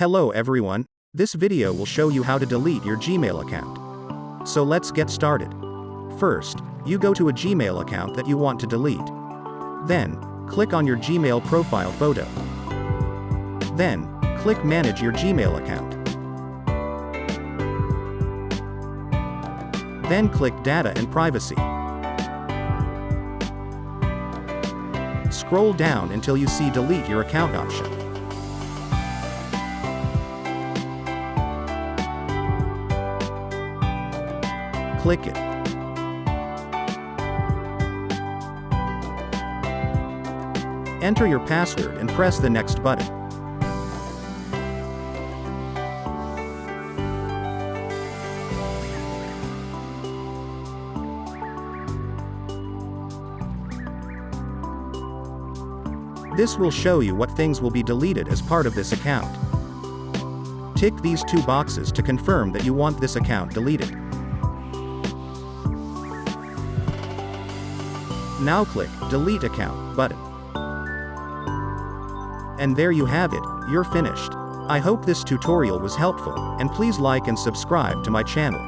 Hello everyone, this video will show you how to delete your Gmail account. So let's get started. First, you go to a Gmail account that you want to delete. Then, click on your Gmail profile photo. Then, click Manage your Gmail account. Then click Data and Privacy. Scroll down until you see Delete your account option. Click it. Enter your password and press the Next button. This will show you what things will be deleted as part of this account. Tick these two boxes to confirm that you want this account deleted. Now click Delete Account button. And there you have it, you're finished. I hope this tutorial was helpful, and please like and subscribe to my channel.